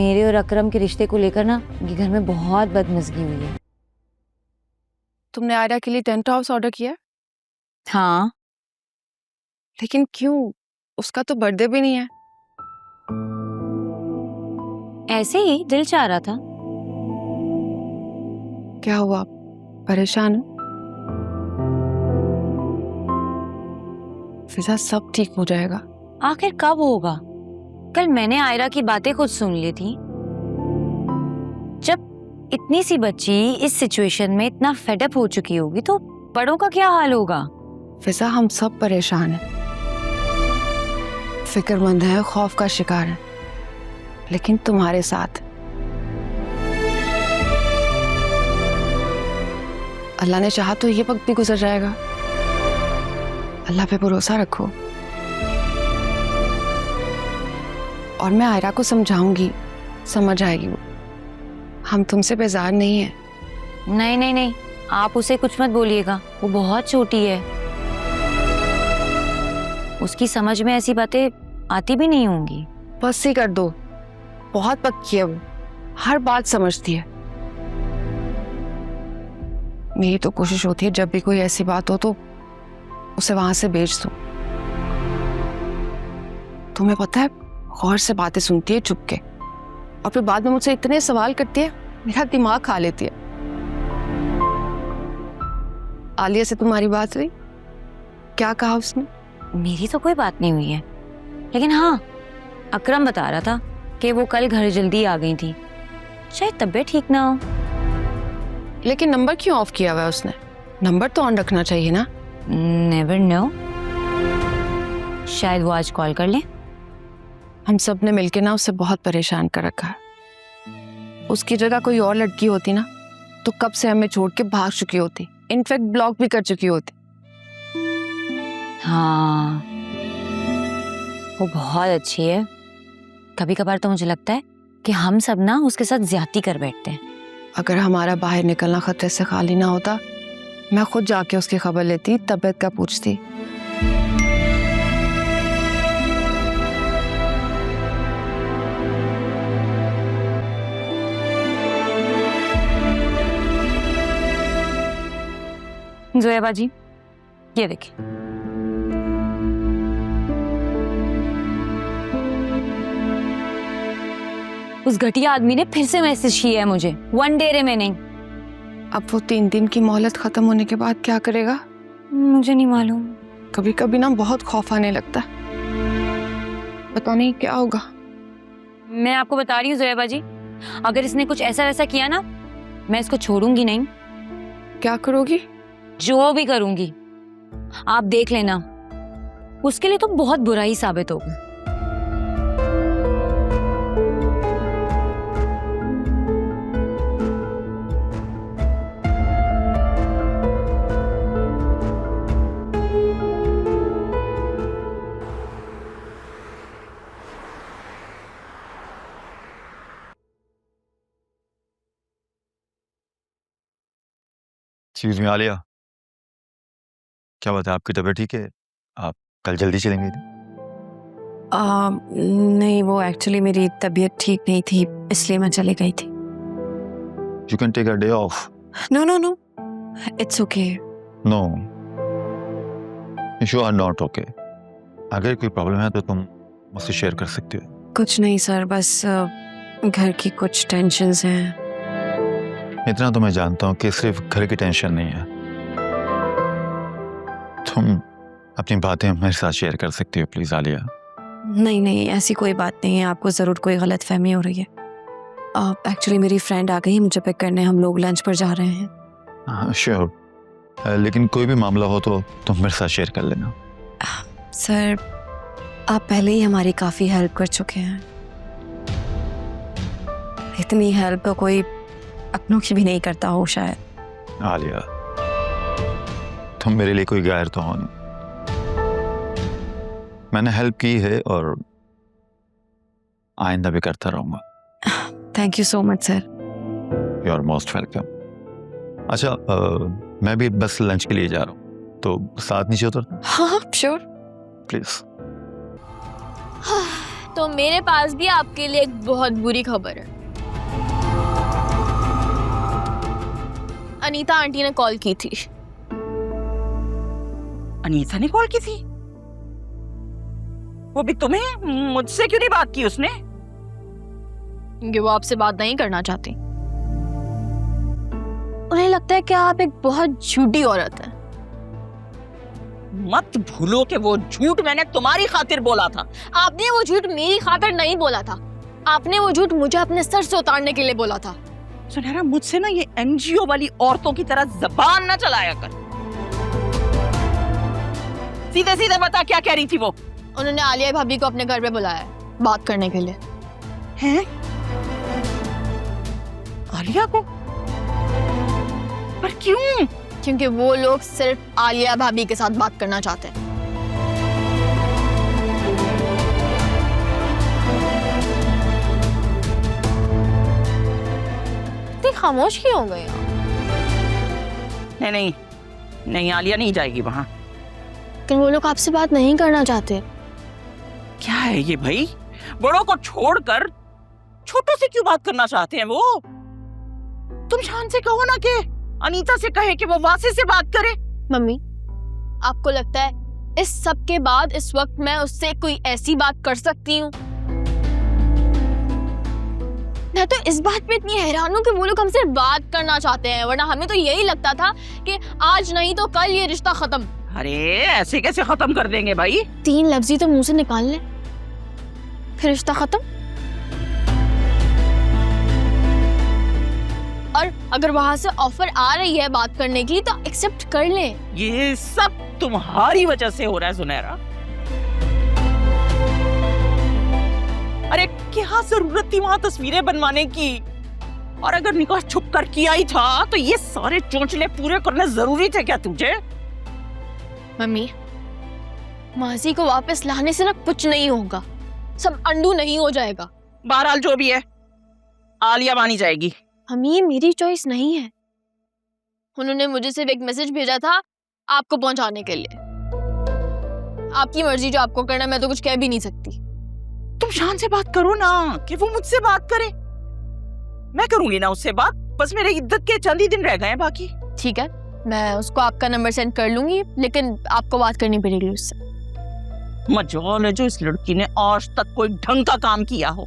मेरे और अकरम के रिश्ते को लेकर ना ये घर में बहुत बदमज़गी हुई है। तुमने आयरा के लिए टेंट हाउस ऑर्डर किया है? हाँ, लेकिन क्यों? उसका तो बर्थडे भी नहीं है। ऐसे ही दिल चाह रहा था। क्या हुआ? परेशान हो? फिजा, सब ठीक हो जाएगा। आखिर कब होगा? कल मैंने आयरा की बातें खुद सुन ली थी। जब इतनी सी बच्ची इस सिचुएशन में इतना फेडअप हो चुकी होगी तो बड़ों का क्या हाल होगा? फिजा, हम सब परेशान हैं, फिक्रमंद हैं, खौफ का शिकार हैं, लेकिन तुम्हारे साथ। अल्लाह ने चाहा तो ये वक्त भी गुजर जाएगा। अल्लाह पे भरोसा रखो। और मैं आयरा को समझाऊंगी, समझ आएगी वो। हम तुमसे बेजार नहीं है। नहीं नहीं नहीं, आप उसे कुछ मत बोलिएगा, वो बहुत छोटी है। उसकी समझ में ऐसी बातें आती भी नहीं होंगी। बस ही कर दो, बहुत पक्की है वो, हर बात समझती है। मेरी तो कोशिश होती है जब भी कोई ऐसी बात हो तो उसे वहां से भेज दूं। तुम्हें पता है, गौर से बातें सुनती है चुप के, और फिर बाद में मुझसे इतने सवाल करती है, मेरा दिमाग खा लेती है। आलिया से तुम्हारी बात हुई? क्या कहा उसने? मेरी तो कोई बात नहीं हुई है, लेकिन हाँ, अकरम बता रहा था कि वो कल घर जल्दी आ गई थी, शायद तबीयत ठीक ना हो। लेकिन नंबर क्यों ऑफ किया हुआ है उसने? नंबर तो ऑन रखना चाहिए ना। नेवर नो, शायद वो आज कॉल कर ले। हम सब ने मिलके ना उसे बहुत परेशान कर रखा है। उसकी जगह कोई और लड़की होती ना तो कब से हमें छोड़ के भाग चुकी होती, इनफैक्ट ब्लॉक भी कर चुकी होती। हाँ, वो बहुत अच्छी है। कभी कभार तो मुझे लगता है कि हम सब ना उसके साथ ज्यादती कर बैठते हैं। अगर हमारा बाहर निकलना खतरे से खाली ना होता, मैं खुद जाके उसकी खबर लेती, तबीयत का पूछती। जोया जी, ये देखिए। उस घटिया आदमी ने फिर से मैसेज किया है मुझे, वन डे रिमेनिंग। अब वो 3 दिन की मोहलत खत्म होने के बाद क्या करेगा? मुझे नहीं मालूम। कभी कभी ना बहुत खौफ आने लगता है, पता नहीं क्या होगा। मैं आपको बता रही हूँ जोया जी, अगर इसने कुछ ऐसा वैसा किया ना, मैं इसको छोड़ूंगी नहीं। क्या करोगी? जो भी करूंगी, आप देख लेना। उसके लिए तो बहुत बुरा ही साबित होगा। एक्सक्यूज मी आलिया, क्या बात है, आपकी तबीयत ठीक है? आप कल जल्दी चलेंगे? नहीं, वो एक्चुअली मेरी तबीयत ठीक नहीं थी, इसलिए मैं चली गई थी। You can take a day off. No no no, it's okay. No, you are not okay. अगर कोई प्रॉब्लम है तो तुम मुझसे शेयर कर सकते हो। कुछ नहीं सर, बस घर की कुछ टेंशन्स हैं। इतना तो मैं जानता हूँ कि सिर्फ घर की टेंशन नहीं है। तुम अपनी बातें मेरे साथ शेयर कर सकती हो प्लीज आलिया। नहीं नहीं, ऐसी कोई बात नहीं है, आपको ज़रूर कोई गलत फहमी हो रही है। एक्चुअली मेरी फ्रेंड आ गई है मुझे पिक करने, हम लोग लंच पर जा रहे हैं। हाँ श्योर, लेकिन कोई भी मामला हो तो तुम मेरे साथ शेयर कर लेना। सर, आप पहले ही हमारी काफ़ी हेल्प कर चुके हैं। इतनी हेल्प तो कोई अपनों की भी नहीं करता हो शायद। आलिया, तुम मेरे लिए कोई गैर तो हो नहीं। मैंने हेल्प की है और आइंदा भी करता रहूंगा। Thank you so much sir. You are most welcome. अच्छा, मैं भी बस लंच के लिए जा रहा हूँ, तो साथ नीचे उतर। हाँ श्योर। प्लीज। तो मेरे पास भी आपके लिए एक बहुत बुरी खबर है। अनीता आंटी ने कॉल की थी। अनीता ने कॉल की थी? वो भी तुम्हें? मुझसे क्यों नहीं बात की उसने? क्योंकि वो आपसे बात नहीं करना चाहती। उन्हें लगता है कि आप एक बहुत झूठी औरत है। मत भूलो कि वो झूठ मैंने तुम्हारी खातिर बोला था। आपने वो झूठ मेरी खातिर नहीं बोला था, आपने वो झूठ मुझे अपने सर से उतारने के लिए बोला था। सुनहरा, मुझसे ना ये एनजीओ वाली औरतों की तरह जबान ना चलाया कर। सीधे सीधे बता क्या कह रही थी वो? उन्होंने आलिया भाभी को अपने घर पे बुलाया है बात करने के लिए। हैं? आलिया को? पर क्यों? क्योंकि वो लोग सिर्फ आलिया भाभी के साथ बात करना चाहते हैं। इतनी खामोश क्यों हो गए आप? नहीं नहीं नहीं, आलिया नहीं जाएगी वहां। लेकिन वो लोग आपसे बात नहीं करना चाहते। क्या है ये भाई? बड़ों को छोड़कर छोटों से क्यों बात करना चाहते हैं वो? तुम शान से कहो ना कि अनीता से कहे कि वो वासी से बात करे। मम्मी, आपको लगता है इस सब के बाद इस वक्त मैं उससे कोई ऐसी बात कर सकती हूँ? मैं तो इस बात पे इतनी हैरान हूँ कि वो लोग हमसे बात करना चाहते हैं, वरना हमें तो यही लगता था कि आज नहीं तो कल ये रिश्ता खत्म। अरे ऐसे कैसे खत्म कर देंगे भाई? 3 लफ्ज़ ही तो मुंह से निकाल ले, फिर रिश्ता खत्म। और अगर वहां से ऑफर आ रही है बात करने की तो एक्सेप्ट कर ले। ये सब तुम्हारी वजह से हो रहा है सुनहरा। अरे क्या जरूरत थी वहां तस्वीरें बनवाने की? और अगर निकाह छुप कर किया ही था तो ये सारे चोंचले पूरे करने जरूरी थे क्या तुझे? मम्मी, माजी को वापस लाने से ना कुछ नहीं होगा, सब अंडू नहीं हो जाएगा। बहरहाल जो भी है, आलिया मानी जाएगी। मम्मी, ये मेरी चॉइस नहीं है। उन्होंने मुझे सिर्फ एक मैसेज भेजा था आपको पहुंचाने के लिए। आपकी मर्जी, जो आपको करना, मैं तो कुछ कह भी नहीं सकती। तुम शान से बात करो ना, कि वो मुझसे बात करे। मैं करूंगी ना उससे बात, बस मेरे इद्दत के चंद ही दिन रह गए हैं बाकी। ठीक है, मैं उसको आपका नंबर सेंड कर लूंगी, लेकिन आपको बात करनी पड़ेगी उससे। मजाल है जो इस लड़की ने आज तक कोई ढंग का काम किया हो।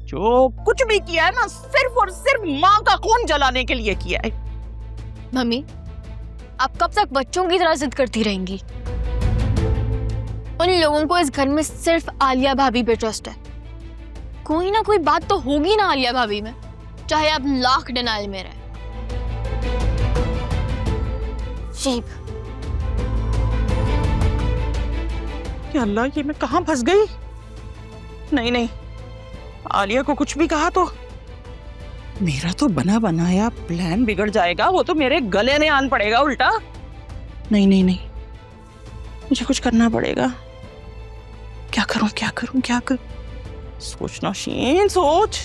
जो कुछ भी किया है ना, सिर्फ और सिर्फ माँ का खून जलाने के लिए किया है। मम्मी, आप कब तक बच्चों की तरह जिद करती रहेंगी? उन लोगों को इस घर में सिर्फ आलिया भाभी पे ट्रस्ट है। कोई ना कोई बात तो होगी ना आलिया भाभी में, चाहे आप लाख डिनाइल में रहे। शेब, या अल्लाह, ये मैं कहाँ फंस गई? नहीं नहीं, आलिया को कुछ भी कहा तो मेरा तो बना बनाया प्लान बिगड़ जाएगा। वो तो मेरे गले में आन पड़ेगा उल्टा। नहीं नहीं नहीं, मुझे कुछ करना पड़ेगा। क्या करूं क्या करूं क्या करूं? सोचना शीन, सोच।